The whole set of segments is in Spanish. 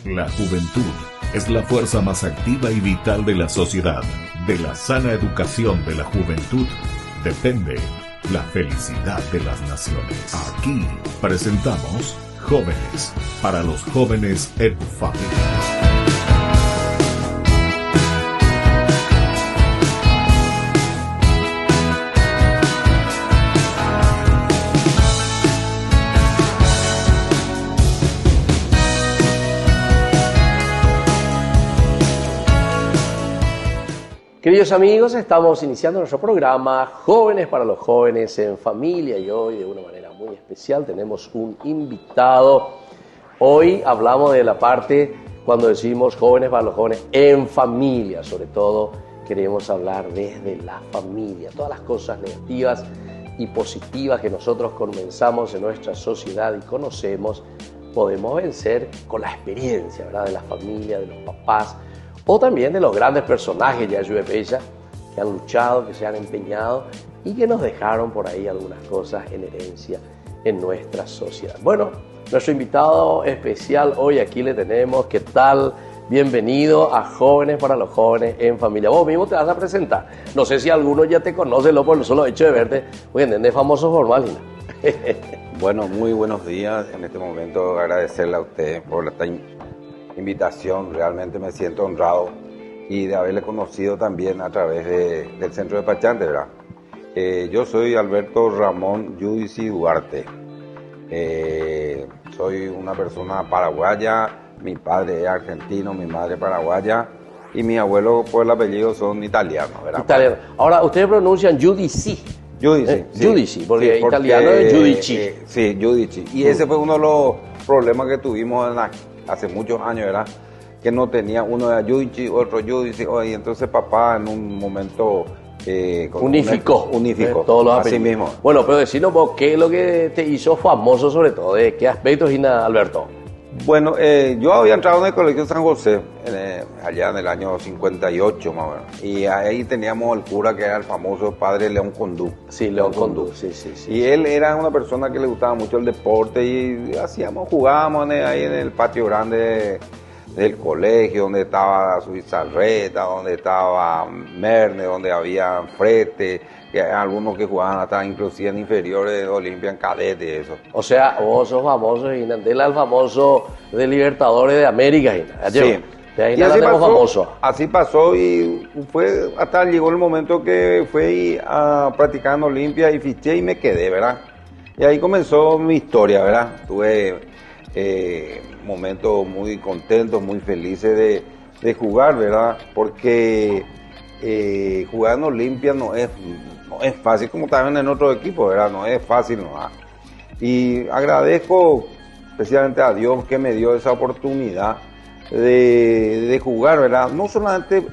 La juventud es la fuerza más activa y vital de la sociedad. De la sana educación de la juventud depende la felicidad de las naciones. Aquí presentamos Jóvenes para los jóvenes en familia. Queridos amigos, estamos iniciando nuestro programa Jóvenes para los jóvenes en familia y hoy de una manera muy especial tenemos un invitado. Hoy hablamos de la parte cuando decimos Jóvenes para los jóvenes en familia, sobre todo queremos hablar desde la familia, todas las cosas negativas y positivas que nosotros comenzamos en nuestra sociedad y conocemos, podemos vencer con la experiencia, ¿verdad?, de la familia, de los papás, o también de los grandes personajes de Ayuepeya que han luchado, que se han empeñado y que nos dejaron por ahí algunas cosas en herencia en nuestra sociedad. Bueno, nuestro invitado especial hoy aquí le tenemos. ¿Qué tal? Bienvenido a Jóvenes para los jóvenes en familia. Vos mismo te vas a presentar. No sé si alguno ya te conoce por el solo hecho de verte, porque entendés famoso formal. Bueno, muy buenos días. En este momento agradecerle a usted por esta invitación, realmente me siento honrado y de haberle conocido también a través del centro de Pachante, ¿verdad? Yo soy Alberto Ramón Yudici Duarte, soy una persona paraguaya, mi padre es argentino, mi madre paraguaya y mi abuelo por el apellido son italianos, ¿verdad? Italiano. Ahora, ustedes pronuncian Giudici. Giudici, sí. Giudici, porque sí, italiano es Giudici. Sí, Giudici. Y ese fue uno de los problemas que tuvimos hace muchos años, ¿verdad? Que no tenía, uno era Giudici, otro Giudici, y entonces papá en un momento unificó todos los así apellidos. mismo. Bueno, pero decinos vos, ¿qué es lo que te hizo famoso sobre todo? ¿De qué aspectos, Gina, Alberto? Bueno, yo había entrado en el Colegio San José, allá en el año 58 más o menos, y ahí teníamos el cura que era el famoso padre León Condú. Sí, León Condú, sí. Y él era una persona que le gustaba mucho el deporte y jugábamos ahí en el patio grande del colegio, donde estaba Suizarreta, donde estaba Merne, donde había Frete, que algunos que jugaban hasta inclusive en inferiores de Olimpia, en cadete y eso. O sea, vos sos famoso, Gina, del Famoso de Libertadores de América, Gina. Sí. Y así pasó y fue hasta llegó el momento que fui a practicar en Olimpia y fiché y me quedé, ¿verdad? Y ahí comenzó mi historia, ¿verdad? Tuve momentos muy contentos, muy felices de jugar, ¿verdad? Porque jugar en Olimpia no es fácil, como también en otro equipo, ¿verdad? No es fácil, ¿no? Y agradezco especialmente a Dios que me dio esa oportunidad de jugar, ¿verdad? No solamente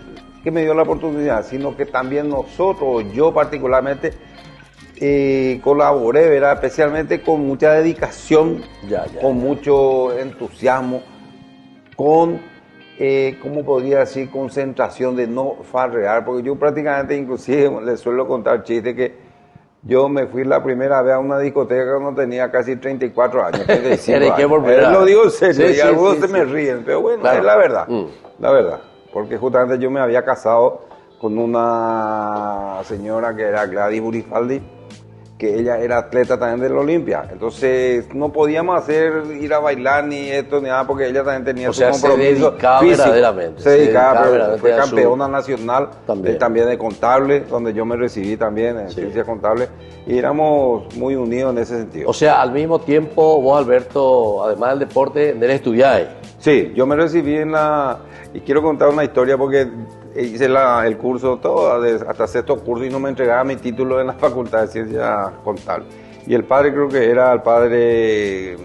que me dio la oportunidad, sino que también nosotros, yo particularmente, colaboré, ¿verdad? Especialmente con mucha dedicación, con mucho entusiasmo, con, ¿cómo podría decir? Concentración de no farrear, porque yo prácticamente, inclusive, les suelo contar chistes que yo me fui la primera vez a una discoteca cuando tenía casi 34 años, 35 años. Lo digo en serio, y algunos se me ríen, pero bueno, claro. Es la verdad, la verdad. Porque justamente yo me había casado con una señora que era Gladys Burifaldi, que ella era atleta también del Olimpia. Entonces no podíamos ir a bailar ni esto ni nada, porque ella también tenía su compromiso. Se dedicaba físico. Verdaderamente. Se dedicaba, fue campeona nacional también de contable, donde yo me recibí también en ciencias contables, y éramos muy unidos en ese sentido. O sea, al mismo tiempo vos, Alberto, además del deporte, ¿debes estudiar? Sí, yo me recibí y quiero contar una historia porque hice el curso hasta sexto curso y no me entregaba mi título en la Facultad de Ciencias Contables. Y el padre, creo que era el padre,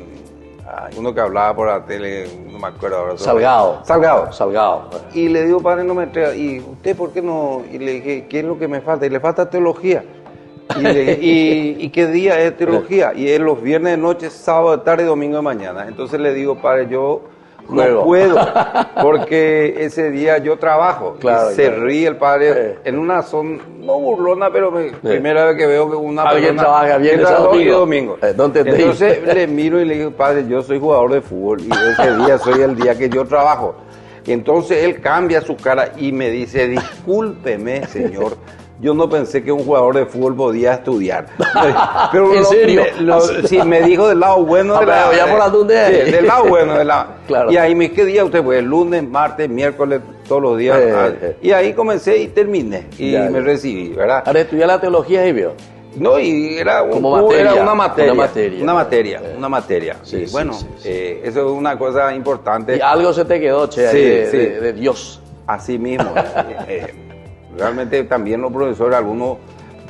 uno que hablaba por la tele, no me acuerdo ahora. Salgado. Y le digo, padre, no me entrega. ¿Y usted por qué no? Y le dije, ¿qué es lo que me falta? Y le falta teología. ¿Y qué día es teología? Y es los viernes de noche, sábado de tarde y domingo de mañana. Entonces le digo, padre, yo No puedo, porque ese día yo trabajo. Claro, y se ríe el padre en una zona, no burlona, pero primera vez que veo que una persona trabaja bien sábado y domingo. Entonces le miro y le digo, padre, yo soy jugador de fútbol y ese día soy el día que yo trabajo. Y entonces él cambia su cara y me dice, discúlpeme, señor. Yo no pensé que un jugador de fútbol podía estudiar. Pero ¿En serio? Sí, me dijo del lado bueno de la... Ya por la sí, del lado bueno de la... Claro. Y ahí me ¿qué día usted fue? Lunes, martes, miércoles, todos los días. Y ahí comencé y terminé. Y me recibí, ¿verdad? Ahora estudié la teología y vio. No, y era una materia. Sí, y bueno, eso es una cosa importante. Y algo se te quedó, che, de Dios. Así mismo. Realmente también los profesores, algunos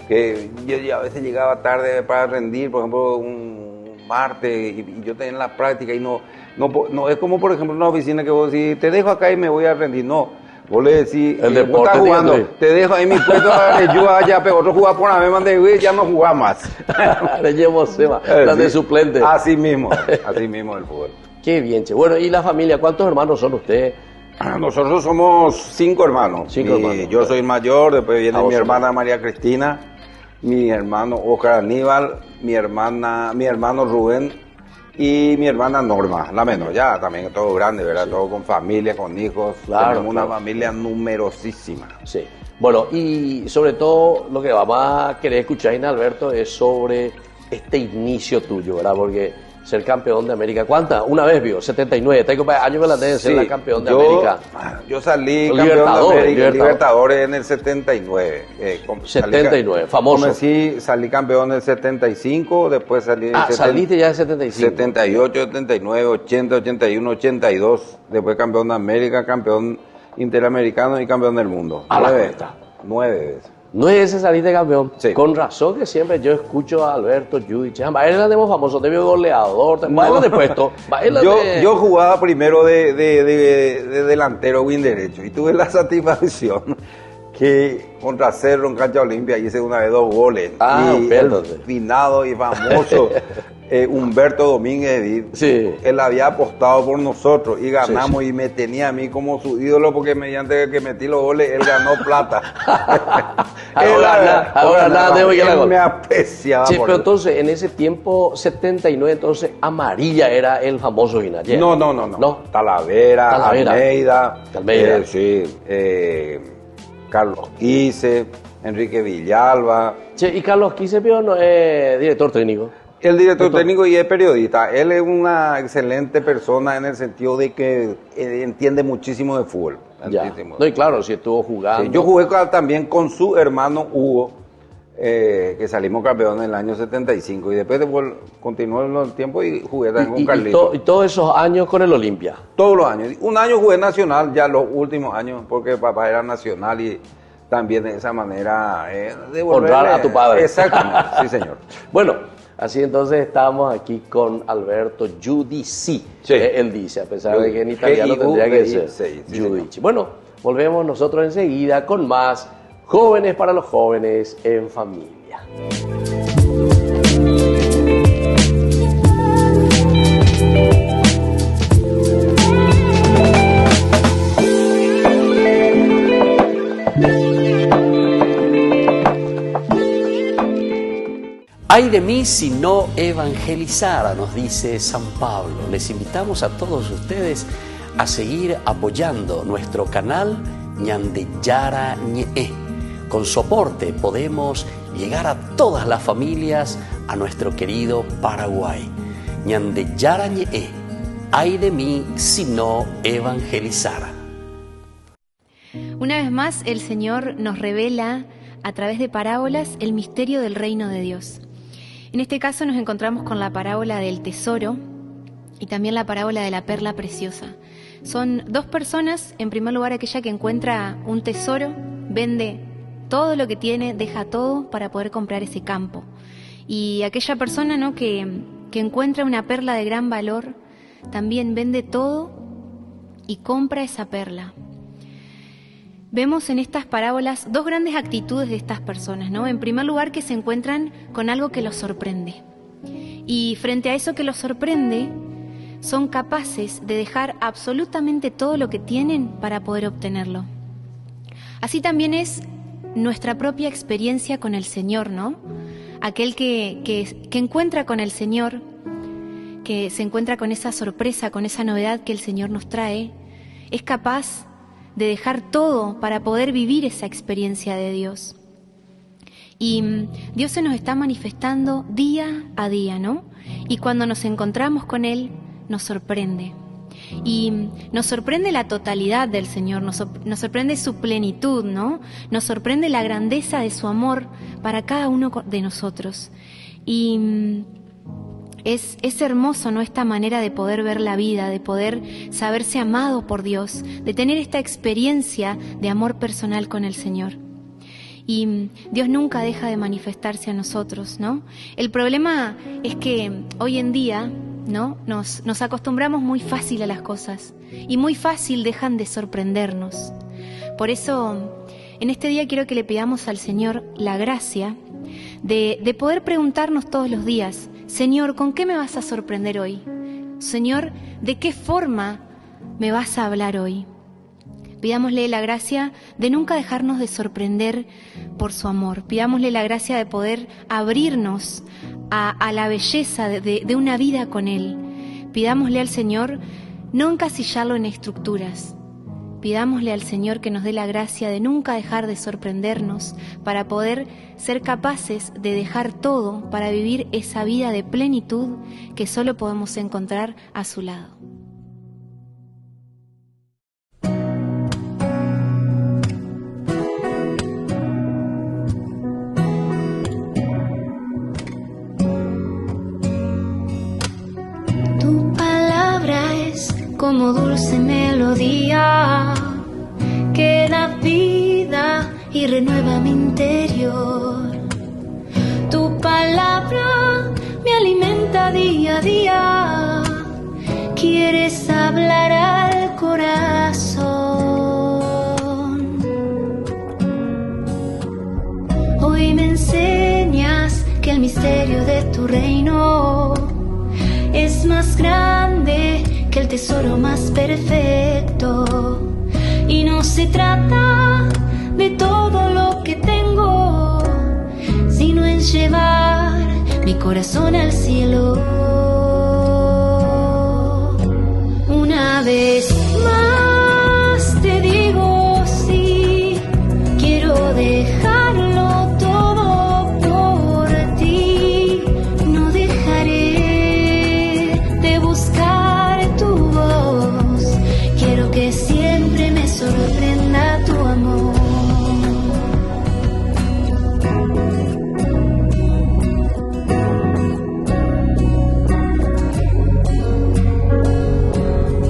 que yo a veces llegaba tarde para rendir, por ejemplo, un martes, y yo tenía la práctica y no es como, por ejemplo, una oficina que vos decís, te dejo acá y me voy a rendir. No, vos le decís, el deporte estás jugando, te dejo ahí mi puesto, yo allá, pero otro juega por la misma de ya no juega más. Le llevo Seba, estás de suplente. Así mismo el fútbol. Qué bien, che. Bueno, ¿y la familia? ¿Cuántos hermanos son ustedes? Nosotros somos 5 hermanos. Yo soy el mayor, después viene mi hermana María Cristina, mi hermano Oscar Aníbal, mi hermano Rubén y mi hermana Norma, la menor. Ya también todo grande, ¿verdad? Sí. Todo con familia, con hijos. Claro, tenemos una familia numerosísima. Sí. Bueno, y sobre todo lo que vamos a querer escuchar, Alberto, es sobre este inicio tuyo, ¿verdad? Porque ser campeón de América, ¿cuántas? Una vez vio, 79, tengo años que la tenés de ser campeón de América. Yo salí campeón de América, Libertadores en el 79. 79, famoso. Salí campeón en el 75, después salí... saliste ya en el 75. 78, 79, 80, 81, 82, después campeón de América, campeón interamericano y campeón del mundo. A la cuenta. 9 veces. 9 veces saliste campeón. Sí. Con razón que siempre yo escucho a Alberto Judich. Él la tenemos famoso, te veo goleador. No. De puesto. Yo jugaba primero de delantero win derecho y tuve la satisfacción que contra Cerro en cancha Olimpia hice una vez 2 goles. Y el finado y famoso Humberto Domínguez, él había apostado por nosotros y ganamos y me tenía a mí como su ídolo porque mediante que metí los goles él ganó plata. ahora nada, él me apreciaba. Sí, pero entonces en ese tiempo 79 entonces amarilla era el famoso Guinache. No. Talavera. Almeida. Carlos Quise, Enrique Villalba. ¿Y Carlos Quise no es director técnico? El director técnico y es periodista. Él es una excelente persona en el sentido de que entiende muchísimo de fútbol. No, y claro, si estuvo jugando. Sí, yo jugué también con su hermano Hugo, que salimos campeones en el año 75. Y después continuó el tiempo y jugué también con Carlitos. ¿Y todos esos años con el Olimpia? Todos los años. Un año jugué nacional, ya los últimos años, porque papá era nacional y también de esa manera honrar a tu padre. Exactamente, sí señor. Bueno. Así entonces estamos aquí con Alberto Giudici. Él dice, a pesar de que en italiano tendría que ser Giudici. Bueno, volvemos nosotros enseguida con más Jóvenes para los Jóvenes en Familia. Ay de mí si no evangelizara, nos dice San Pablo. Les invitamos a todos ustedes a seguir apoyando nuestro canal Ñandeyara Ñe. Con su aporte podemos llegar a todas las familias a nuestro querido Paraguay. Ñandeyara Ñe. Ay de mí si no evangelizara. Una vez más, el Señor nos revela a través de parábolas el misterio del reino de Dios. En este caso nos encontramos con la parábola del tesoro y también la parábola de la perla preciosa. Son 2 personas, en primer lugar aquella que encuentra un tesoro, vende todo lo que tiene, deja todo para poder comprar ese campo. Y aquella persona, ¿no?, que encuentra una perla de gran valor, también vende todo y compra esa perla. Vemos en estas parábolas 2 grandes actitudes de estas personas, ¿no? En primer lugar, que se encuentran con algo que los sorprende. Y frente a eso que los sorprende, son capaces de dejar absolutamente todo lo que tienen para poder obtenerlo. Así también es nuestra propia experiencia con el Señor, ¿no? Aquel que encuentra con el Señor, que se encuentra con esa sorpresa, con esa novedad que el Señor nos trae, es capaz de dejar todo para poder vivir esa experiencia de Dios. Y Dios se nos está manifestando día a día, ¿no? Y cuando nos encontramos con Él, nos sorprende. Y nos sorprende la totalidad del Señor, nos sorprende su plenitud, ¿no? Nos sorprende la grandeza de su amor para cada uno de nosotros. Y es hermoso, ¿no? Esta manera de poder ver la vida, de poder saberse amado por Dios, de tener esta experiencia de amor personal con el Señor. Y Dios nunca deja de manifestarse a nosotros, ¿no? El problema es que hoy en día, ¿no? Nos acostumbramos muy fácil a las cosas y muy fácil dejan de sorprendernos. Por eso, en este día quiero que le pidamos al Señor la gracia de poder preguntarnos todos los días: Señor, ¿con qué me vas a sorprender hoy? Señor, ¿de qué forma me vas a hablar hoy? Pidámosle la gracia de nunca dejarnos de sorprender por su amor. Pidámosle la gracia de poder abrirnos a la belleza de una vida con Él. Pidámosle al Señor no encasillarlo en estructuras. Pidámosle al Señor que nos dé la gracia de nunca dejar de sorprendernos para poder ser capaces de dejar todo para vivir esa vida de plenitud que solo podemos encontrar a su lado. Como dulce melodía que da vida y renueva mi interior. Tu palabra me alimenta día a día. Quieres hablar al corazón. Hoy me enseñas que el misterio de tu reino es más grande que el tesoro más perfecto. Y no se trata de todo lo que tengo, sino en llevar mi corazón al cielo. Una vez más te digo sí, quiero dejarlo todo por ti. No dejaré de buscar tu voz. Quiero que siempre me sorprenda tu amor.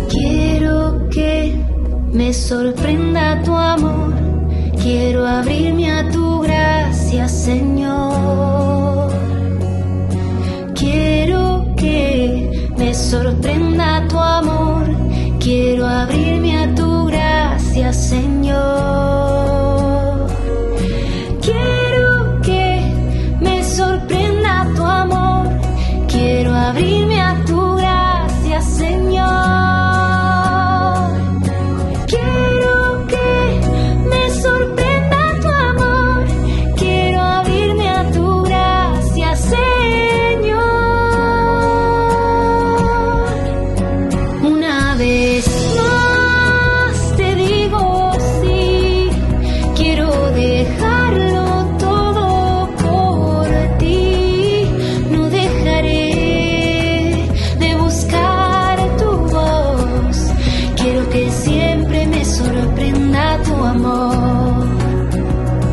Quiero que me sorprenda tu amor. Quiero abrirme a tu gracia, Señor. Quiero que me sorprenda tu amor. Quiero abrirme a tu gracia, Señor. Quiero que me sorprenda tu amor. Quiero abrirme a tu gracia, Señor. Quiero que me sorprenda tu amor. Quiero abrirme a tu gracia, Señor. Una vez más te digo sí, quiero dejarlo todo por ti. No dejaré de buscar tu voz. Quiero que siempre me sorprenda tu amor.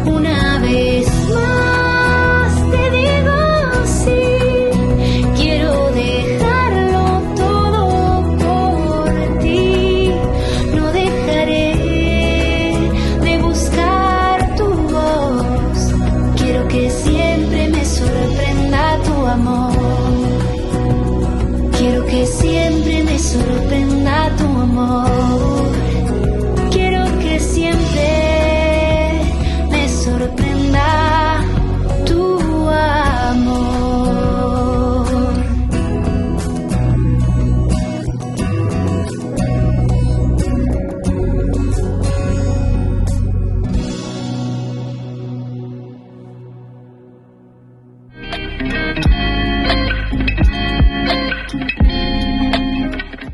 Una vez más te digo sí, quiero dejarlo todo por ti. No dejaré de buscar tu voz. Quiero que siempre me sorprenda tu amor. Quiero que siempre me sorprenda tu amor.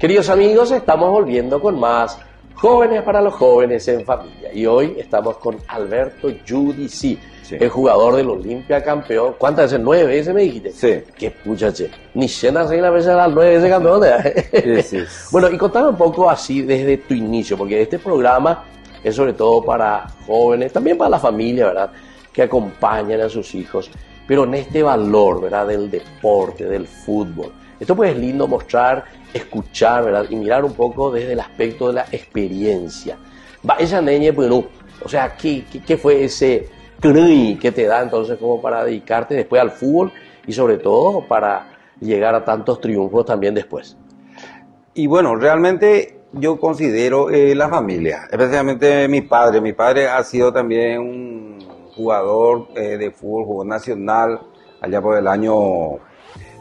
Queridos amigos, estamos volviendo con más Jóvenes para los Jóvenes en Familia. Y hoy estamos con Alberto Giudici, el jugador del Olimpia campeón. ¿Cuántas veces? 9 veces me dijiste. Sí. Qué puchache. Ni llenas ahí la vez a las 9 veces campeón. Sí. Bueno, y contame un poco así desde tu inicio, porque este programa es sobre todo para jóvenes, también para la familia, ¿verdad? Que acompañan a sus hijos, pero en este valor, ¿verdad? Del deporte, del fútbol. Esto pues es lindo mostrar, escuchar, ¿verdad? Y mirar un poco desde el aspecto de la experiencia. Va, esa niña, pues no. O sea, ¿qué fue ese cruy que te da entonces como para dedicarte después al fútbol y sobre todo para llegar a tantos triunfos también después? Y bueno, realmente yo considero la familia, especialmente mi padre. Mi padre ha sido también un jugador de fútbol, jugó nacional allá por el año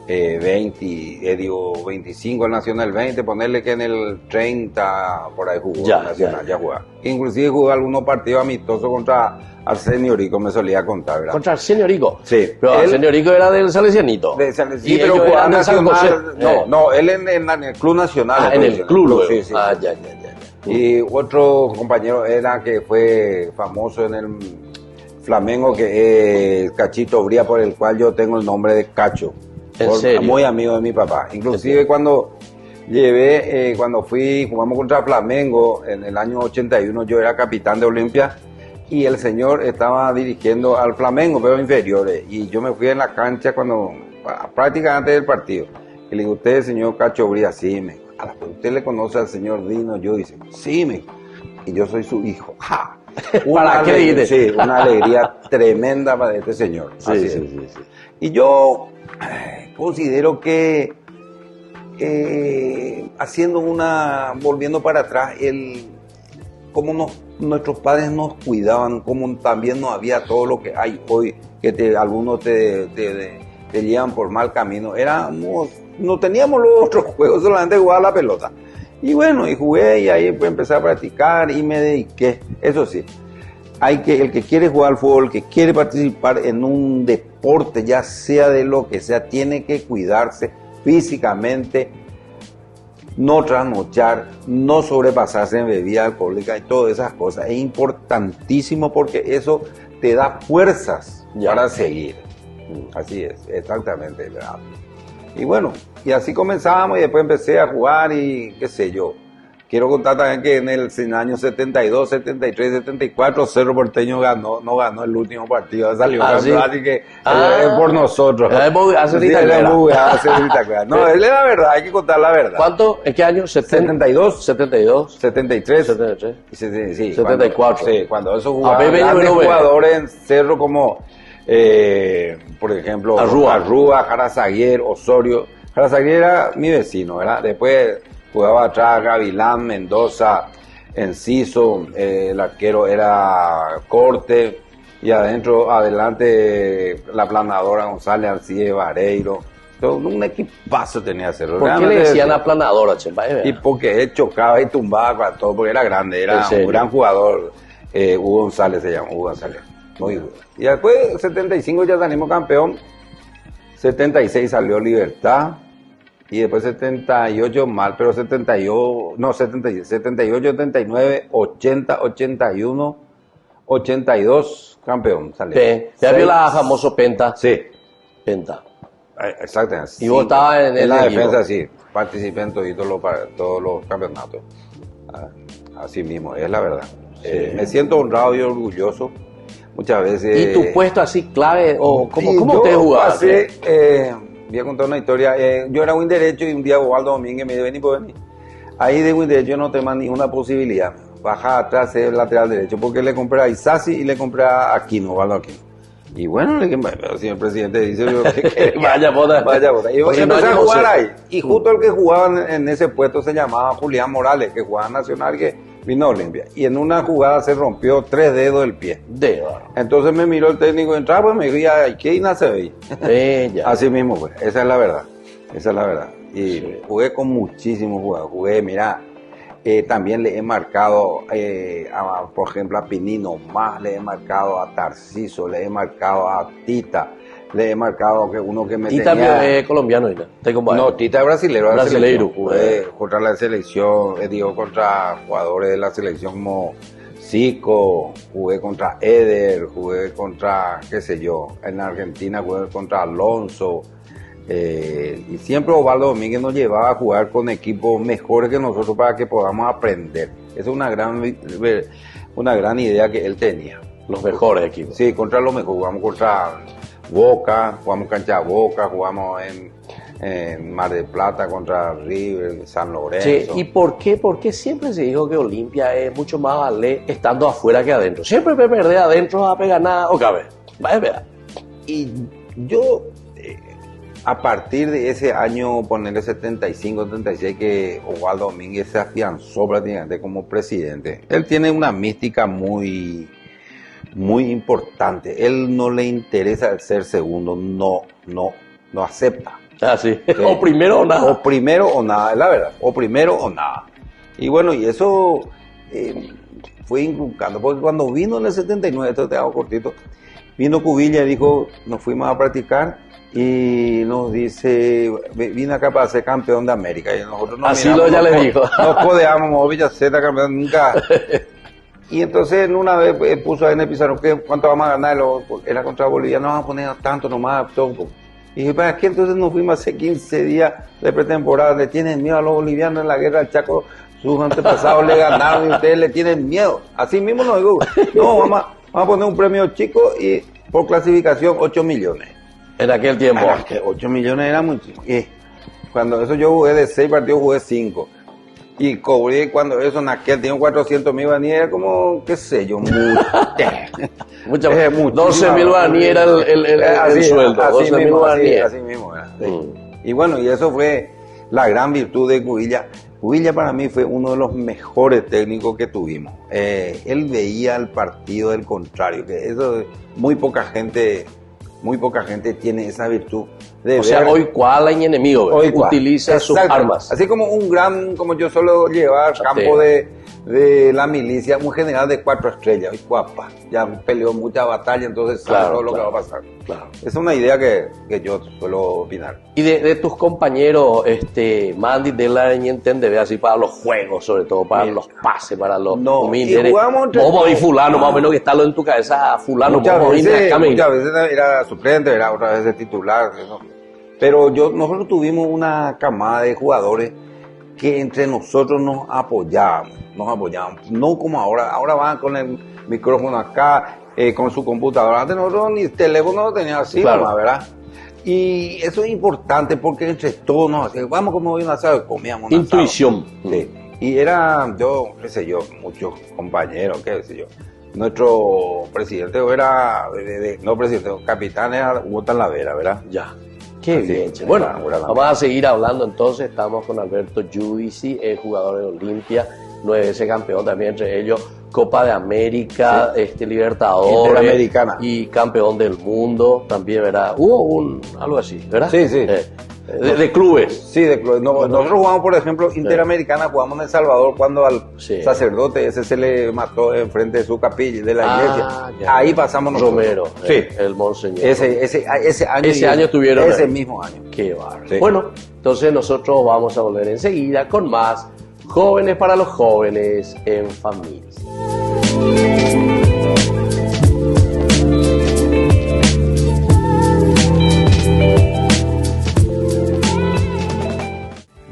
25, él nació en el 20, ponerle que en el 30 por ahí jugó nacional, ya jugaba. Inclusive jugó algunos partidos amistosos contra Arsenio Rico, me solía contar, ¿verdad? ¿Contra Arsenio Rico? Sí. Pero Arsenio Rico era del Salesianito. Sí, pero jugaba nacional. No, él en el Club Nacional. En el club. Sí. Ya. Y otro compañero era que fue famoso en el Flamengo, que es Cachito Bría, por el cual yo tengo el nombre de Cacho. ¿En serio? Muy amigo de mi papá. Inclusive cuando jugamos contra Flamengo en el año 81, yo era capitán de Olimpia y el señor estaba dirigiendo al Flamengo, pero inferiores. Y yo me fui en la cancha prácticamente antes del partido. Y le digo, ¿usted, señor Cacho Bría? Sí, me dijo. ¿Usted le conoce al señor Dino? Yo dice, sí, me dijo. Y yo soy su hijo. ¡Ja! Una alegría tremenda para este señor. Sí. Y yo considero que volviendo para atrás, como nuestros padres nos cuidaban, como también no había todo lo que hay hoy, que algunos te llevan por mal camino. No teníamos los otros juegos, solamente jugaba la pelota. Y bueno, y jugué y ahí empecé a practicar y me dediqué. Eso sí, el que quiere jugar al fútbol, el que quiere participar en un deporte, ya sea de lo que sea, tiene que cuidarse físicamente, no trasnochar, no sobrepasarse en bebida alcohólica y todas esas cosas. Es importantísimo porque eso te da fuerzas para seguir. Así es, exactamente, ¿verdad? Y bueno, y así comenzamos y después empecé a jugar y qué sé yo. Quiero contar también que en el año 72, 73, 74 Cerro Porteño no ganó el último partido, salió campeón, así que es por nosotros. No, es la verdad, hay que contar la verdad. ¿Cuánto? ¿En qué año? 72, 73. Sí, 74. Cuando esos jugadores en Cerro como, por ejemplo, Arrúa, Jarazaguer, Osorio. Jarazaguer era mi vecino, ¿verdad? Después jugaba atrás Gavilán, Mendoza, Enciso, el arquero era Corte, y adelante la planadora González, Alcide, Vareiro. Todo un equipazo tenía Cerro. ¿Por qué le decían aplanadora, Chemba? Y porque él chocaba y tumbaba con todo, porque era grande, era un gran jugador. Hugo González se llama, Hugo González. Muy bueno. Y después, 75 ya salimos campeón, 76 salió Libertad, y después 78 mal, pero 78, 79, 80, 81, 82 campeón salió. ¿Ya vio la famoso Penta? Sí. Penta. Exactamente. ¿Y vos estabas en la defensa? Sí, participé en todos los campeonatos. Así mismo, es la verdad. Me siento honrado y orgulloso muchas veces. ¿Y tu puesto así clave? ¿O cómo te jugabas? Voy a contar una historia. Yo era win derecho y un día Osvaldo Domínguez me dijo, vení, pues vení. Ahí de win derecho no tengo ninguna posibilidad. Baja atrás, el lateral derecho, porque le compré a Isasi y le compré a Aquino, Osvaldo Aquino. Y bueno, si el presidente dice vaya boda. Y empecé a jugar ahí. Y justo el que jugaba en ese puesto se llamaba Julián Morales, que jugaba en Nacional, que vino a Olimpia. Y en una jugada se rompió 3 dedos del pie. Entonces me miró el técnico, entraba, pues me dijo, ¿y qué nace ahí? Así mismo, pues, esa es la verdad. Y jugué con muchísimos jugadores. También le he marcado, por ejemplo, a Pinino Más, le he marcado a Tarciso, le he marcado a Tita, le he marcado que uno que me Tita tenía... es colombiano, ¿no? No, Tita es brasilero. Brasileiro. Jugué contra la selección, digo, contra jugadores de la selección como Zico, jugué contra Eder, jugué contra, qué sé yo, en Argentina jugué contra Alonso. Y siempre Osvaldo Domínguez nos llevaba a jugar con equipos mejores que nosotros para que podamos aprender. Esa es una gran idea que él tenía. Los mejores equipos. Sí, contra los mejores. Jugamos contra Boca, jugamos cancha Boca, jugamos en Mar del Plata contra River, San Lorenzo. Sí, ¿y por qué siempre se dijo que Olimpia es mucho más vale estando afuera que adentro? Siempre perder adentro a pegar nada o cabe. Va a ver. Y yo, a partir de ese año, ponerle 75, 76, que Osvaldo Domínguez se afianzó prácticamente como presidente. Él tiene una mística muy importante. Él no le interesa el ser segundo, no acepta. Ah, sí. O primero o nada. O primero o nada, es la verdad. O primero o nada. Y bueno, y eso fue inculcando, porque cuando vino en el 79, esto te hago cortito, vino Cubilla y dijo, nos fuimos a practicar y nos dice, vine acá para ser campeón de América. Y nosotros así lo ya le dijo. No codeamos, Villaceta campeón, nunca. Y entonces una vez puso ahí en el pizarrón, ¿cuánto vamos a ganar? Era contra Bolivia, no vamos a poner tanto nomás, todo. Y dije, ¿para qué entonces nos fuimos hace 15 días de pretemporada? ¿Le tienen miedo a los bolivianos en la guerra del Chaco? Sus antepasados le ganaron y ustedes le tienen miedo. Así mismo nos digo, no, vamos a poner un premio chico y por clasificación 8 millones. En aquel tiempo. 8 millones era muchísimo. Cuando eso yo jugué de 6 partidos, jugué 5. Y cobré cuando eso en aquel tiempo 400.000 guaraníes, era como, qué sé yo, mucho. 12.000 guaraníes era el sueldo. 12.000 guaraníes. Así mismo era. Sí. Y bueno, y eso fue la gran virtud de Cubilla. Cubilla para mí fue uno de los mejores técnicos que tuvimos. Él veía el partido del contrario, que eso muy poca gente tiene esa virtud. O sea, hoy cuál hay enemigo, utiliza sus armas. Así como como yo suelo llevar campo de la milicia, un general de 4 estrellas, guapa, ya peleó mucha batalla, entonces sabe todo lo que va a pasar. Claro. Es una idea que yo suelo opinar. Y de tus compañeros, Mandy de la entiende, así para los juegos, sobre todo para los pases, para los humildes. Vos y fulano, más o menos que está lo en tu cabeza, fulano, muchas veces era suplente, era otra vez titular, ¿no? Pero nosotros tuvimos una camada de jugadores que entre nosotros nos apoyábamos, no como ahora van con el micrófono acá, con su computadora. Antes nosotros ni teléfono lo teníamos así, claro. ¿Verdad? Y eso es importante porque entre todos nos hacíamos, vamos como hoy un asado, comíamos un asado. Intuición. Sí. Y era, muchos compañeros, nuestro presidente capitán era Hugo Talavera, ¿verdad? Ya. Qué bien. Bueno, vamos a seguir hablando entonces. Estamos con Alberto Giudici, el jugador de Olimpia, 9 veces campeón también, entre ellos Copa de América, Libertadores, Interamericana y campeón del mundo también, ¿verdad? Hubo algo así, ¿verdad? Sí, sí. De clubes. Sí, de clubes. Nosotros jugamos, por ejemplo, Interamericana, jugamos en El Salvador cuando al sacerdote ese se le mató enfrente de su capilla, de la iglesia. Ya, ahí pasamos nosotros. Romero, sí. El monseñor. Ese año estuvieron. Ese mismo año. Qué bárbaro. Sí. Bueno, entonces nosotros vamos a volver enseguida con más Jóvenes para los Jóvenes en Familia.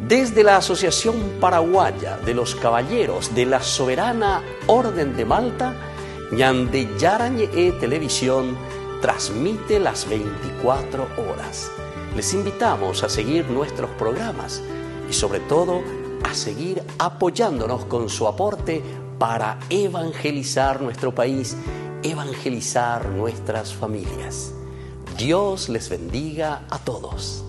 Desde la Asociación Paraguaya de los Caballeros de la Soberana Orden de Malta, Ñandeyarañe Televisión transmite las 24 horas. Les invitamos a seguir nuestros programas y sobre todo a seguir apoyándonos con su aporte para evangelizar nuestro país, evangelizar nuestras familias. Dios les bendiga a todos.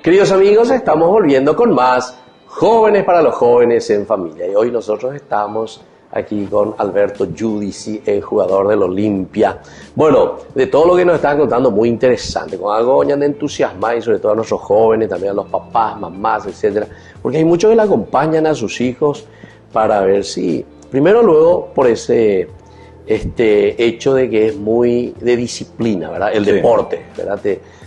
Queridos amigos, estamos volviendo con más Jóvenes para los Jóvenes en Familia. Y hoy nosotros estamos aquí con Alberto Giudici, el jugador del Olimpia. Bueno, de todo lo que nos están contando, muy interesante, con algo de entusiasmar y sobre todo a nuestros jóvenes, también a los papás, mamás, etcétera, porque hay muchos que le acompañan a sus hijos para ver si, primero luego por ese hecho de que es muy de disciplina, ¿verdad? El deporte, ¿verdad?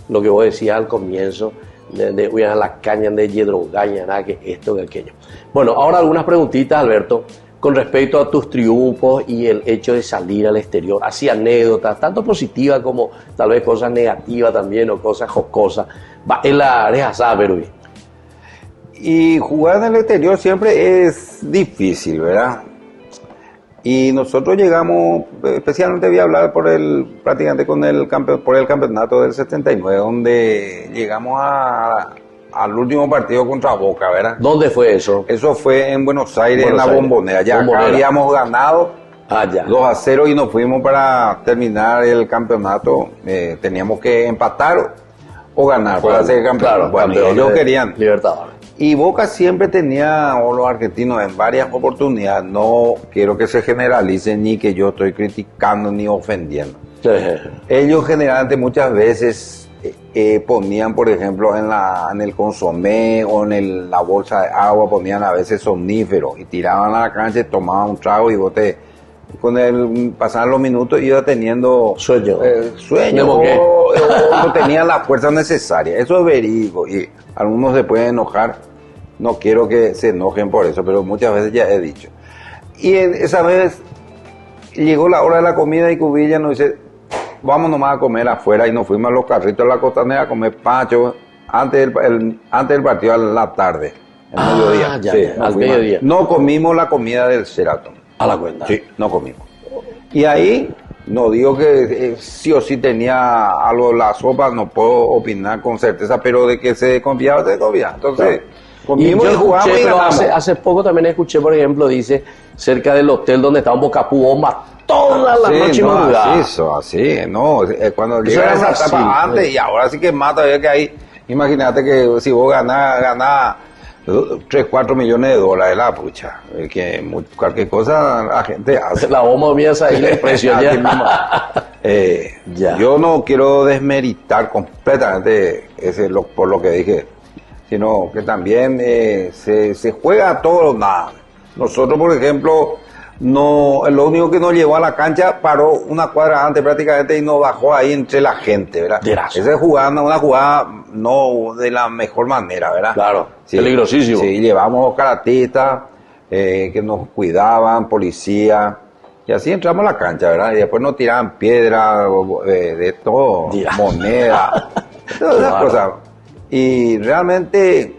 Lo que vos decías al comienzo, de voy a la caña de yedrogaña, nada que esto, que aquello. Bueno, ahora algunas preguntitas, Alberto, con respecto a tus triunfos y el hecho de salir al exterior, así anécdotas, tanto positivas como tal vez cosas negativas también o cosas jocosas. Va en la área, ¿sabes? Y jugar en el exterior siempre es difícil, ¿verdad? Y nosotros llegamos, especialmente voy a hablar prácticamente por el campeonato del 79, donde llegamos al último partido contra Boca, ¿verdad? ¿Dónde fue eso? Eso fue en Buenos Aires, en la Bombonera. Ya habíamos ganado 2-0 y nos fuimos para terminar el campeonato. Teníamos que empatar o ganar para ser campeón. Claro, bueno, ellos querían. Libertadores. Y Boca siempre tenía, o los argentinos, en varias oportunidades, no quiero que se generalice ni que yo estoy criticando ni ofendiendo. Sí. Ellos generalmente muchas veces ponían, por ejemplo, en el consomé o en la bolsa de agua, ponían a veces somníferos y tiraban a la cancha, tomaban un trago y pasaban los minutos y iba teniendo sueño o no tenían la fuerza necesaria. Eso es verídico y algunos se pueden enojar. No quiero que se enojen por eso, pero muchas veces ya he dicho. Y esa vez llegó la hora de la comida y Cubilla nos dice, vamos nomás a comer afuera, y nos fuimos a los carritos de la Costanera a comer pancho antes del partido a la tarde, al mediodía. Al mediodía. No comimos la comida del Sheraton. A la cuenta. Sí, no comimos. Y ahí, no digo que sí o sí tenía algo la sopa, no puedo opinar con certeza, pero de que se desconfiaba, se desconfiaba. Entonces, comimos y jugamos y ganamos. Hace poco también escuché, por ejemplo, dice, cerca del hotel donde estaba un Bocapú bomba toda la noche madrugada. Así, cuando llega esa etapa antes y ahora sí que más todavía que hay. Imagínate que si vos ganás 3-4 millones de dólares, la pucha, que cualquier cosa la gente hace. La bomba mía es ahí, el precio ya. Yo no quiero desmeritar completamente por lo que dije, sino que también se juega a todo o nada. Nosotros, por ejemplo, lo único que nos llevó a la cancha, paró una cuadra antes prácticamente y nos bajó ahí entre la gente, ¿verdad? Esa es una jugada no de la mejor manera, ¿verdad? Claro, sí, peligrosísimo. Sí, llevamos caratistas que nos cuidaban, policía, y así entramos a la cancha, ¿verdad? Y después nos tiraban piedras, de todo, moneda, todas esas cosas. Y realmente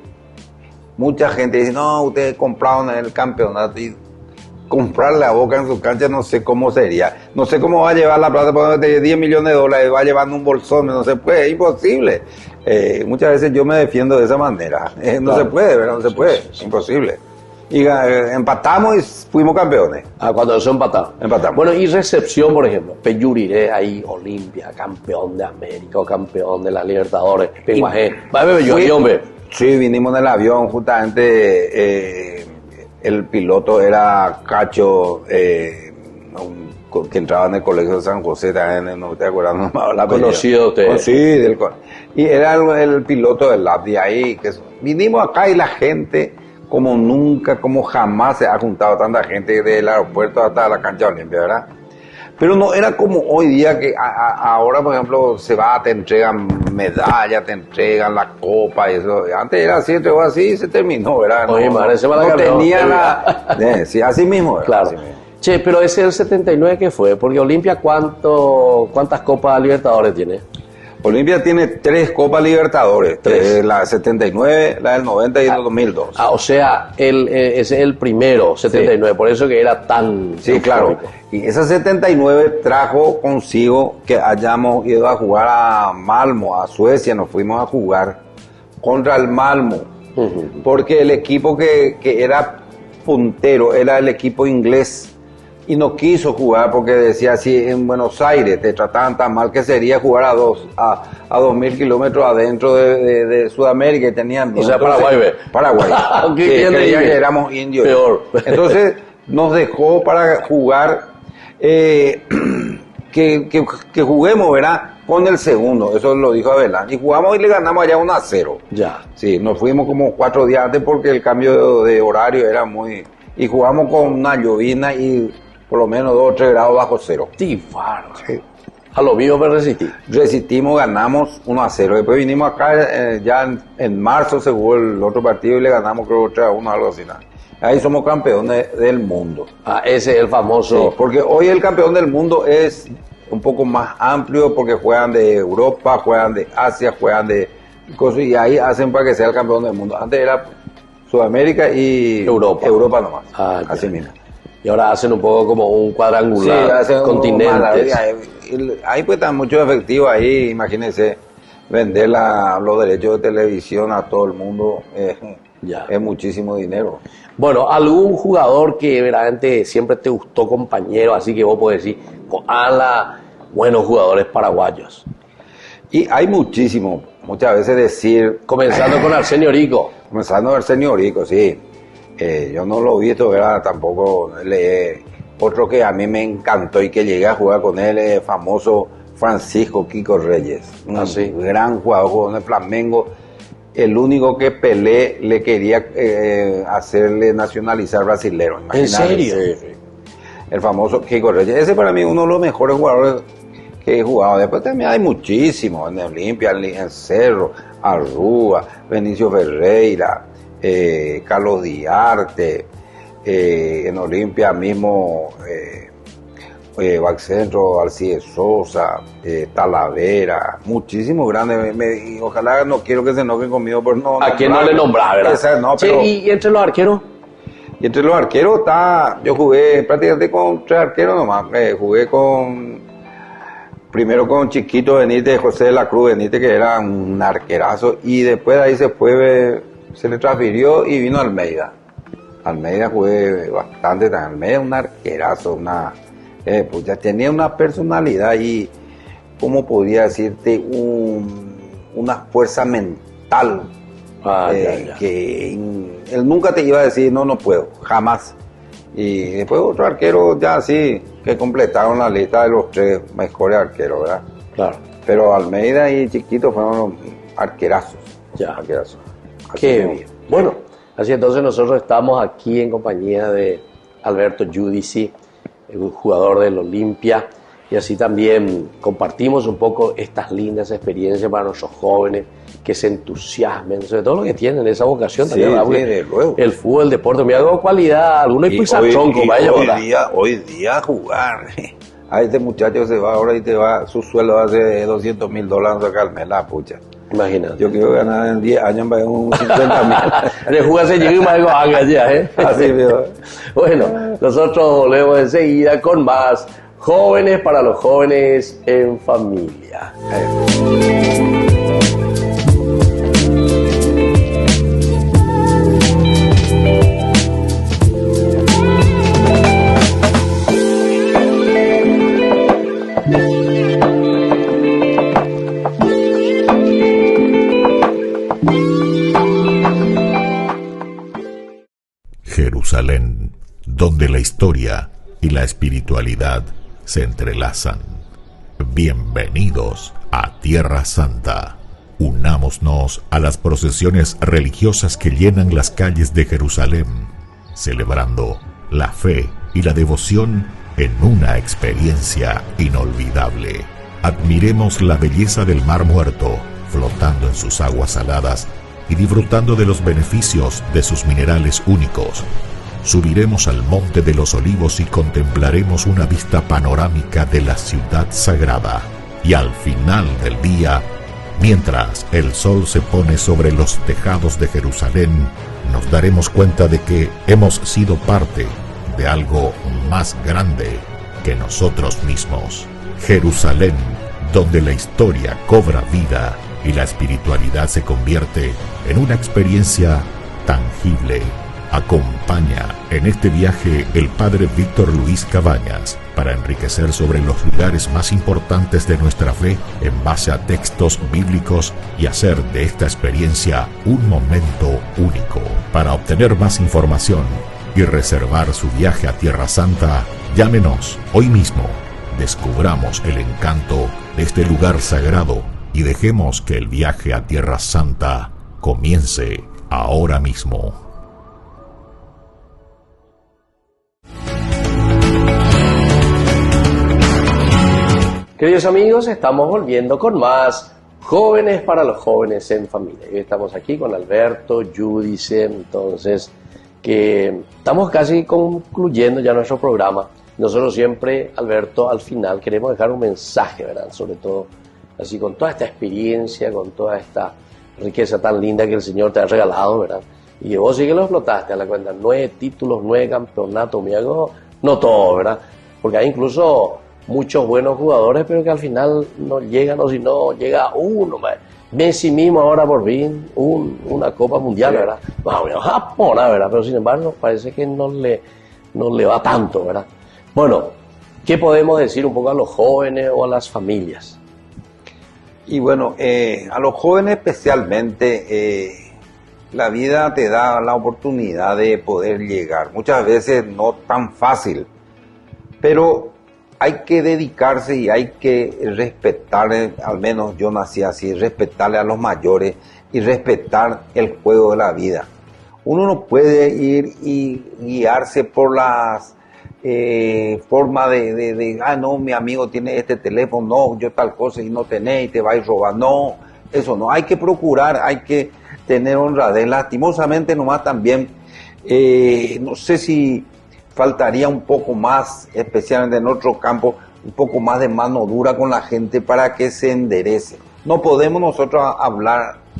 mucha gente dice, no, ustedes compraron en el campeonato, y comprarle a Boca en su cancha no sé cómo sería, no sé cómo va a llevar la plata de 10 millones de dólares, va llevando un bolsón, no se puede, es imposible. Muchas veces yo me defiendo de esa manera, no se puede, ¿verdad? No se puede, es imposible. Y empatamos y fuimos campeones. Cuando eso empatamos. Bueno, y recepción, por ejemplo, Peyuriré ahí, Olimpia, campeón de América o campeón de la Libertadores, Peguajé. Sí, vinimos en el avión, justamente el piloto era Cacho, que entraba en el colegio de San José, también, no te acuerdas, no me habla. ¿Conocido usted? Sí, y era el piloto del LAP de ahí. Vinimos acá y la gente, como nunca, como jamás se ha juntado tanta gente del aeropuerto hasta la cancha Olimpia, ¿verdad? Pero no era como hoy día que ahora, por ejemplo, te entregan medallas, te entregan la copa y eso. Antes era así, entregó así y se terminó, ¿verdad? Oye, no tenía la... sí, así mismo, ¿verdad? Claro. Así mismo. Che, pero ese del 79, ¿qué fue? Porque Olimpia, ¿cuántas copas Libertadores tiene? Olimpia tiene 3 Copas Libertadores, la del 79, la del 90 y la del 2002. O sea, ese es el primero, 79, sí. Por eso que era tan... Sí, claro. Y esa 79 trajo consigo que hayamos ido a jugar a Malmo, a Suecia, nos fuimos a jugar contra el Malmo, porque el equipo que era puntero era el equipo inglés. Y no quiso jugar porque decía, si en Buenos Aires te trataban tan mal, que sería jugar a 2.000 kilómetros adentro de Sudamérica y tenían... O sea, Paraguay. Que creían que éramos indios. Peor. Entonces nos dejó para jugar, que juguemos, ¿verdad? Con el segundo, eso lo dijo Abelán. Y jugamos y le ganamos allá 1-0. Ya. Sí, nos fuimos como 4 días antes porque el cambio de horario era muy... Y jugamos con una llovina y por lo menos 2 o 3 grados bajo cero. Sí, sí. A lo vivo me resistí. Resistimos, ganamos 1-0. Después vinimos acá, ya en marzo se jugó el otro partido y le ganamos creo 3-1, algo así. ¿No? Ahí somos campeones del mundo. Ese es el famoso. Sí, porque hoy el campeón del mundo es un poco más amplio porque juegan de Europa, juegan de Asia, juegan de cosas y ahí hacen para que sea el campeón del mundo. Antes era Sudamérica y Europa nomás. Así mismo. Y ahora hacen un poco como un cuadrangular, sí, continentes. Ahí pues están muchos efectivos ahí, imagínense, vender los derechos de televisión a todo el mundo es muchísimo dinero. Bueno, algún jugador que verdaderamente siempre te gustó, compañero, así que vos podés decir, buenos jugadores paraguayos. Y hay muchísimos, muchas veces decir... Comenzando con Arsenio Rico. Comenzando con Arsenio Rico, sí. Yo no lo he visto, ¿verdad? Tampoco otro que a mí me encantó y que llegué a jugar con él es el famoso Francisco Kiko Reyes. Un gran jugador en el Flamengo. El único que Pelé le quería hacerle nacionalizar brasilero. ¿En serio? Sí. El famoso Kiko Reyes. Ese para mí es uno de los mejores jugadores que he jugado. Después también hay muchísimos. En Olimpia, en Cerro, Arrúa, Benicio Ferreira, Carlos Diarte, en Olimpia mismo, Baxcentro, Alcides Sosa, Talavera, muchísimos grandes. Y ojalá no quiero que se enojen conmigo por no. ¿A quién no le nombraba, verdad? No, pero, ¿Y entre los arqueros? Y entre los arqueros yo jugué prácticamente con 3 arqueros nomás. Jugué primero con Chiquito Benítez, José de la Cruz Benítez, que era un arquerazo, y después de ahí se le transfirió y vino Almeida. Almeida jugué bastante también. Almeida un arquerazo, pues ya tenía una personalidad y, ¿cómo podría decirte? Una fuerza mental. Que él nunca te iba a decir, no puedo, jamás. Y después otro arquero ya así, que completaron la lista de los 3 mejores arqueros, ¿verdad? Claro. Pero Almeida y Chiquito fueron los arquerazos. Ya. Arquerazos. Qué bien. Bueno, así entonces nosotros estamos aquí en compañía de Alberto Giudici, el jugador del Olimpia, y así también compartimos un poco estas lindas experiencias para nuestros jóvenes que se entusiasmen, sobre todo los que tienen esa vocación también. El fútbol, el deporte, mira, algo cualidad, alguno hay tronco, vaya, hoy día jugar. A este muchacho se va ahora y su sueldo hace $200,000 acá al mes, la pucha. Imagínate. Yo quiero ganar en 10 años más de un 50,000. De jugar se llega y más algo haga ya, ¿eh? Así mismo. Bueno, nosotros volvemos enseguida con más Jóvenes para los Jóvenes en Familia. Jerusalén, donde la historia y la espiritualidad se entrelazan. Bienvenidos a Tierra Santa. Unámonos a las procesiones religiosas que llenan las calles de Jerusalén, celebrando la fe y la devoción en una experiencia inolvidable. Admiremos la belleza del Mar Muerto, flotando en sus aguas saladas y disfrutando de los beneficios de sus minerales únicos. Subiremos al Monte de los Olivos y contemplaremos una vista panorámica de la ciudad sagrada. Y al final del día, mientras el sol se pone sobre los tejados de Jerusalén, nos daremos cuenta de que hemos sido parte de algo más grande que nosotros mismos. Jerusalén, donde la historia cobra vida y la espiritualidad se convierte en una experiencia tangible. Acompaña en este viaje el padre Víctor Luis Cabañas para enriquecer sobre los lugares más importantes de nuestra fe en base a textos bíblicos y hacer de esta experiencia un momento único. Para obtener más información y reservar su viaje a Tierra Santa, llámenos hoy mismo. Descubramos el encanto de este lugar sagrado y dejemos que el viaje a Tierra Santa comience ahora mismo. Queridos amigos, estamos volviendo con más Jóvenes para los Jóvenes en Familia. Hoy estamos aquí con Alberto, Yudice, entonces, que estamos casi concluyendo ya nuestro programa. Nosotros siempre, Alberto, al final queremos dejar un mensaje, ¿verdad? Sobre todo, así con toda esta experiencia, con toda esta riqueza tan linda que el Señor te ha regalado, ¿verdad? Y que vos sí que lo explotaste a la cuenta. 9 títulos, 9 campeonatos, mira, no todo, ¿verdad? Porque hay incluso muchos buenos jugadores, pero que al final no llegan, o si no, llega uno, Messi mismo ahora por fin, una Copa Mundial, ¿verdad? Bueno, Japón, ¿verdad? Pero sin embargo, parece que no le va tanto, ¿verdad? Bueno, ¿qué podemos decir un poco a los jóvenes o a las familias? Y bueno, a los jóvenes especialmente, la vida te da la oportunidad de poder llegar. Muchas veces no tan fácil, pero hay que dedicarse y hay que respetar, al menos yo nací así, respetarle a los mayores y respetar el juego de la vida. Uno no puede ir y guiarse por las formas no, mi amigo tiene este teléfono, no, yo tal cosa y no tenés y te va a ir robar. No, eso no, hay que procurar, hay que tener honradez. Lastimosamente nomás también, no sé si faltaría un poco más, especialmente en otro campo, un poco más de mano dura con la gente para que se enderece. No podemos nosotros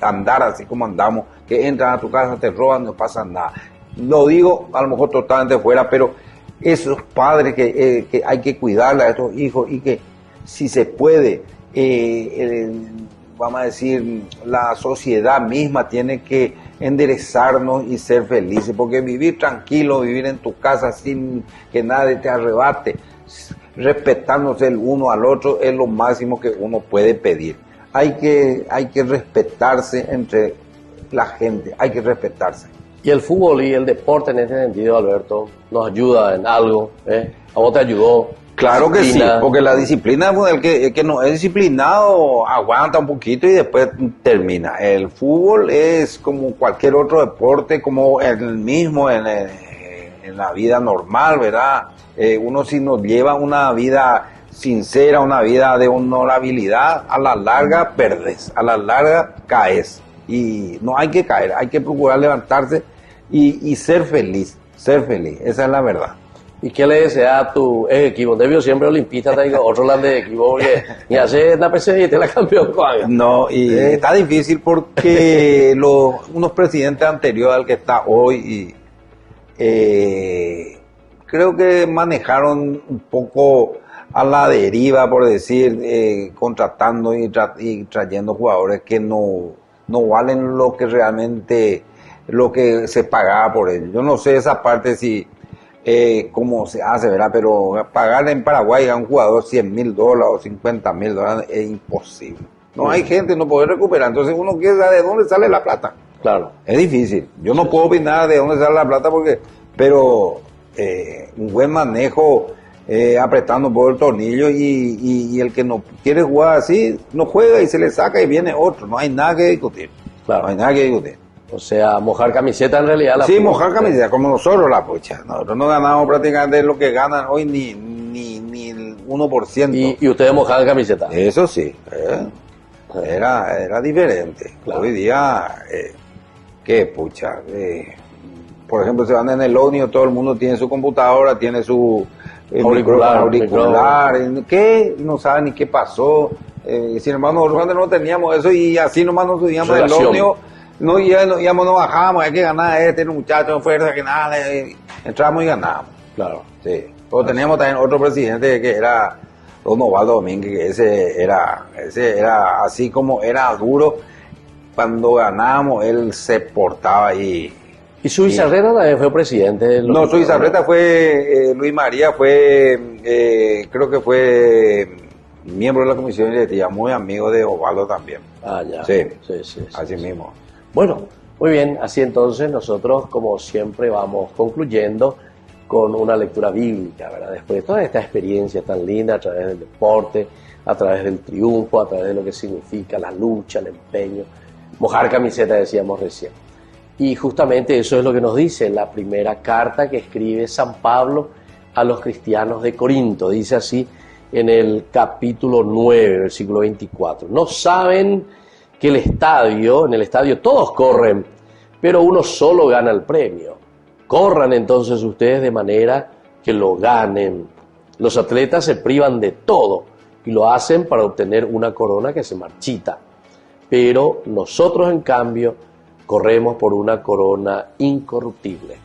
andar así como andamos, que entran a tu casa, te roban, no pasa nada. Lo digo a lo mejor totalmente fuera, pero esos padres que hay que cuidarle a estos hijos y que si se puede, vamos a decir, la sociedad misma tiene que enderezarnos y ser felices, porque vivir tranquilo, vivir en tu casa sin que nadie te arrebate, respetándose el uno al otro es lo máximo que uno puede pedir. Hay que respetarse entre la gente, hay que respetarse. Y el fútbol y el deporte en este sentido, Alberto, nos ayuda en algo, ¿eh? ¿A vos te ayudó? Claro que sí, porque la disciplina, el que no es disciplinado aguanta un poquito y después termina. El fútbol es como cualquier otro deporte, como el mismo en la vida normal, ¿verdad? Uno si nos lleva una vida sincera, una vida de honorabilidad, a la larga perdes, a la larga caes. Y no hay que caer, hay que procurar levantarse y ser feliz, esa es la verdad. ¿Y qué le desea a tu equipo? Debió siempre olimpista, te digo, otro lado de equipo, porque ni hace la PC y te la campeón. No, y está difícil porque unos presidentes anteriores al que está hoy, creo que manejaron un poco a la deriva, por decir, contratando y trayendo jugadores que no valen lo que realmente, lo que se pagaba por ellos. Yo no sé esa parte si cómo se hace, ¿verdad? Pero pagarle en Paraguay a un jugador $100,000 o $50,000 es imposible. No hay gente, no puede recuperar. Entonces uno quiere saber de dónde sale la plata. Claro. Es difícil. Yo no puedo opinar de dónde sale la plata pero un buen manejo, apretando por el tornillo y el que no quiere jugar así, no juega y se le saca y viene otro. No hay nada que discutir. Claro. No hay nada que discutir. O sea, mojar camiseta en realidad. Sí, mojar camiseta, como nosotros la pucha. Nosotros no ganamos prácticamente lo que ganan hoy ni el 1%. ¿Y ustedes mojaban camiseta? Eso sí, era diferente. Claro. Hoy día, qué pucha. Por ejemplo, se van en el ómnibus, todo el mundo tiene su computadora, tiene su auricular. ¿Qué? No saben ni qué pasó. Sin embargo, nosotros antes no teníamos eso y así nomás nos subíamos del ómnibus. No íbamos, no bajábamos, hay que ganar muchacho, fuerza, que nada, entramos y ganamos. Claro. Sí. Pero teníamos también otro presidente que era Don Osvaldo Domínguez, que ese era así como era duro, cuando ganábamos él se portaba ahí. ¿Y su Izarreta también fue presidente? No, su Izarreta fue, Luis María fue, creo que fue miembro de la comisión directiva, muy amigo de Osvaldo también. Ah, ya. Sí, sí. Así mismo. Bueno, muy bien, así entonces nosotros como siempre vamos concluyendo con una lectura bíblica, ¿verdad? Después de toda esta experiencia tan linda a través del deporte, a través del triunfo, a través de lo que significa la lucha, el empeño, mojar camiseta decíamos recién. Y justamente eso es lo que nos dice la primera carta que escribe San Pablo a los cristianos de Corinto. Dice así: en el capítulo 9, versículo 24. No saben que en el estadio todos corren, pero uno solo gana el premio. Corran entonces ustedes de manera que lo ganen. Los atletas se privan de todo y lo hacen para obtener una corona que se marchita. Pero nosotros, en cambio, corremos por una corona incorruptible.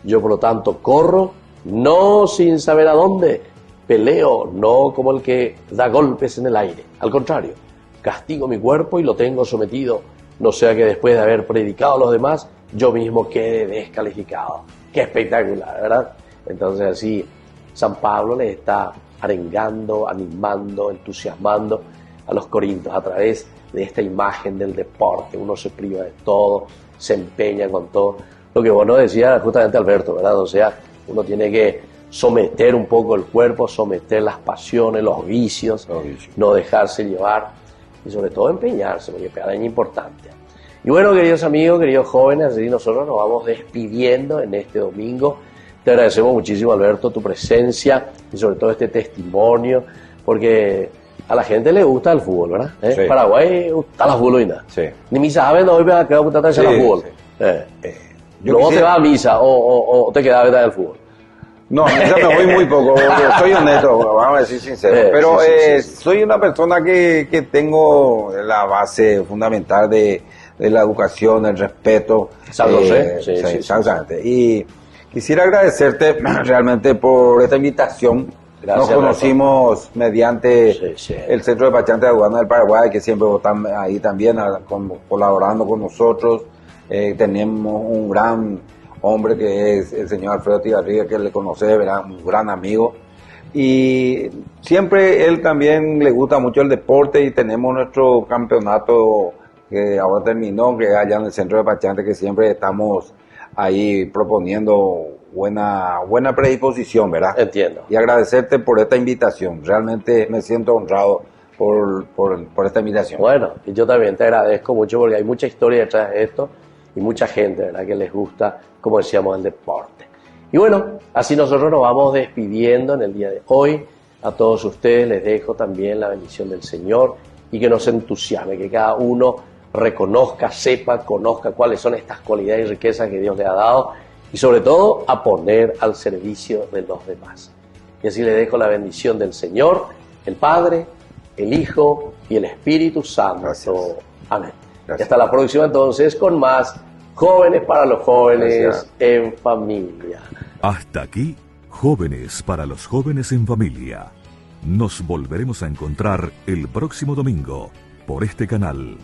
Yo, por lo tanto, corro, no sin saber a dónde. Peleo, no como el que da golpes en el aire. Al contrario, castigo mi cuerpo y lo tengo sometido, no sea que después de haber predicado a los demás, yo mismo quede descalificado. ¡Qué espectacular!, ¿verdad? Entonces así, San Pablo les está arengando, animando, entusiasmando a los corintios a través de esta imagen del deporte. Uno se priva de todo, se empeña con todo. Lo que vos nos decías justamente, Alberto, ¿verdad? O sea, uno tiene que someter un poco el cuerpo, someter las pasiones, los vicios, no dejarse llevar y sobre todo empeñarse, porque es importante. Y bueno, queridos amigos, queridos jóvenes, así nosotros nos vamos despidiendo en este domingo. Te agradecemos muchísimo, Alberto, tu presencia y sobre todo este testimonio, porque a la gente le gusta el fútbol, ¿verdad? Sí. Paraguay gusta la futbolina. Sí. Ni misa saben, no voy a quedar con tanta fútbol. Sí. Luego te vas a misa o te quedas a ver el fútbol. No, a misa me voy muy poco, soy honesto, vamos a decir sincero. Pero soy una persona que tengo la base fundamental de la educación, el respeto. Exactamente. Y quisiera agradecerte realmente por esta invitación. Gracias. Nos conocimos mediante el Centro de Despachantes de Aduana del Paraguay, que siempre están ahí también colaborando con nosotros. Tenemos un gran hombre que es el señor Alfredo Tigarriga, que le conoce, ¿verdad? Un gran amigo. Y siempre él también le gusta mucho el deporte y tenemos nuestro campeonato que ahora terminó, que es allá en el Centro de Despachantes, que siempre estamos ahí proponiendo buena predisposición, ¿verdad? Entiendo. Y agradecerte por esta invitación. Realmente me siento honrado por esta invitación. Bueno, y yo también te agradezco mucho porque hay mucha historia detrás de esto y mucha gente, ¿verdad?, que les gusta, como decíamos, el deporte. Y bueno, así nosotros nos vamos despidiendo en el día de hoy. A todos ustedes les dejo también la bendición del Señor y que nos entusiasme, que cada uno reconozca, sepa, conozca cuáles son estas cualidades y riquezas que Dios le ha dado y sobre todo a poner al servicio de los demás. Y así les dejo la bendición del Señor, el Padre, el Hijo y el Espíritu Santo. Gracias. Amén. Gracias. Y hasta la próxima entonces con más Jóvenes para los Jóvenes. Gracias. En Familia. Hasta aquí, Jóvenes para los Jóvenes en Familia. Nos volveremos a encontrar el próximo domingo por este canal.